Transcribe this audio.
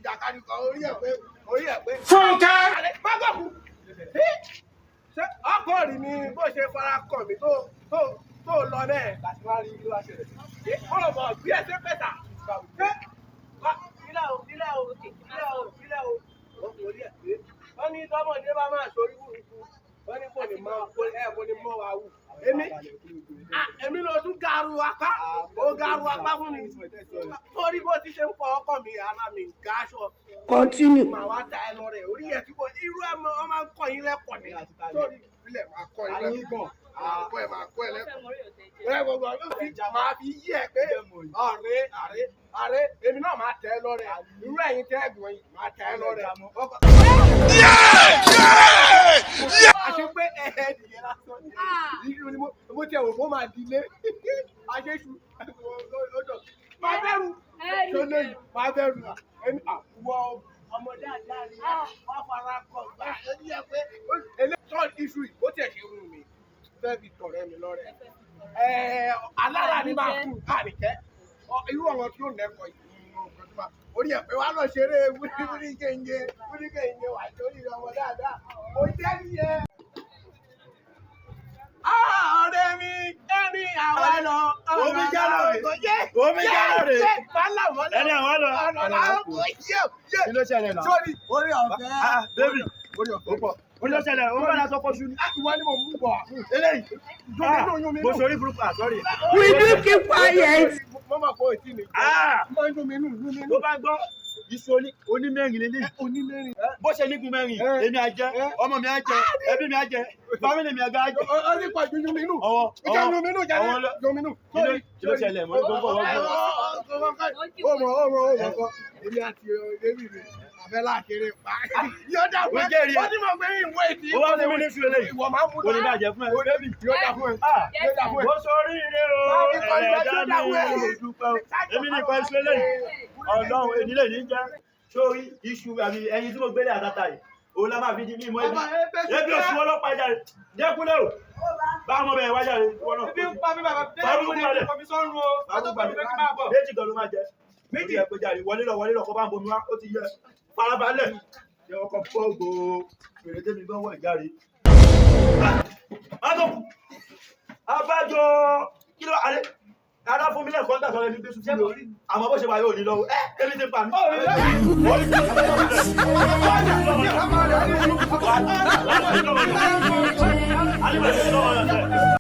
jàkadì kan orí ẹ̀ pé. Fúnkẹ́. Má gbọ̀kú. Ṣé ọkọ rí ni bó ṣe fara kàn mí tó lọ náà láti wá rí ìlú àṣẹlẹ̀? Ọ̀rọ̀ mọ̀ bí ẹsẹ̀ pẹ̀tà. Ṣé ilé o orí ẹ̀ pé wọ́n ní tọ́mọdé bá máa ṣorí burúkú wọ́n ní kò ní mọ́ wa wù. Èmi ló tún garu apá fún mi torí bó ti ṣe ń fọ ọkọ mi ara mi ga aṣọ. Continue. Màá wá ta ẹ lọ rẹ̀ orí ẹ̀ tí kò irú ẹ̀ máa ń kọ́ yín lẹ́kọ̀ọ́ ni torí ìpínlẹ̀ máa kọ́ yín lẹ́kọ̀ọ́ máa kọ́ ẹ lẹ́kọ̀ọ́. Màá fi yí ẹ pé àrẹ èmi náà máa tẹ ẹ lọ rẹ̀ irú ẹ̀yin tẹ́ ẹ̀gbọ́n yìí máa tẹ ẹ lọ rẹ̀. Àṣé pé ẹ̀ẹ́dìyẹ lásán ni mo tẹ òfò máa dilé àṣeṣu lọ́dọ̀ máa bẹ̀rù ṣọlẹ̀ yìí máa bẹ̀rù ẹni àwọ̀ ọmọdé àdáni wọ́n fara kọ̀ gbà ẹni yẹ pé eléṣọ́ iṣu yìí ó tẹ̀ ṣe rún mi fẹ́ fi tọ̀rẹ́ mi lọ́rẹ́ alára ni máa kú àríkẹ́ irú ọ̀rọ̀ tí ó nẹ́kọ̀ọ́ yìí orí ẹ̀ pé wá lọ ṣeré wúrí kéńjé wà lórí ọmọ dáadáa ó jẹ́ nìyẹn. Ọ̀rẹ́ mi ẹni àwọn ẹ̀nà Omi jálọ rè. Ẹni àwọn lọ. Kí ló ṣẹlẹ̀ náà? Sórí orí ọ̀fẹ́. Bébì, ó ló ṣẹlẹ̀, ó bá lásán fọ́ṣú ní. Ìwọ ni mo mú bọ̀. Eléyìí. Mo sori burúkú àsọ́rí. Will you keep quiet? Mọ́mọ́ kò tí mi. Mo ń dún mi nù. Tó bá gbọ́, iṣu onímẹ́rin lélẹ̀. Onímẹ́rin. Bó ṣe nígun mẹ́rin, èmi á jẹ, ọmọ mi á jẹ, ẹbí mi á jẹ, fámìlì mi á jẹ. Ó ní pàjù yún mi nù. Ìjà yún mi nù jáde. Yún mi nù. Kí ló ṣẹlẹ̀? Mo ní gbogbo ọwọ́ gbọ́. Ọmọ kọ. Èmi àti èmi mi. Àbẹ́lá kéré pa. Yóò dà fún ẹ. Ó ní mọ̀ pé ìwé ìdí. Ó wá fún mi ní ìṣú eléyìí. Ìwọ máa ń mú náà. Ó ní bàjẹ́ fún ẹ. Yóò dà fún ẹ. Mo sórí ire o, ẹ̀ẹ́dá mi ò dúpẹ́ o. Èmi ní ìfẹ́ ìṣú eléyìí. Ọlọ́run ìdílé ní jẹ́. Sórí iṣu àmì ẹyin tí mo gbélé àtàtà yìí. Òun la máa fi di mímọ́ ebi. Ebi oṣù ọlọ́pàá jáde. Dẹ́kunlé o. Bá ọmọ bẹ̀rẹ̀ wájà rẹ̀ wọ́n náà. Ibi ń pa mí bàbá. Báwo ni ọ̀lẹ̀? Kọ̀mísọ́rù o. Méjì gan ló máa jẹ. Méjì ẹ̀ pé jáde wọlé lọ kó bá ń bomi wá ó ti yẹ. Farabalẹ̀. Ṣé ọkọ̀ fọ́gbò fèrè tẹ́mi gbọ́ wọ̀ ìjáre. Mátò. Abájọ kí ló alẹ́? Ara fún mi lẹ́ẹ̀kọ́ nígbà tó ẹni gbé sùn sí mi. Àmọ́ bó ṣe wà yóò ní lọ́wọ́. Ebi ti pa mí. Alẹ́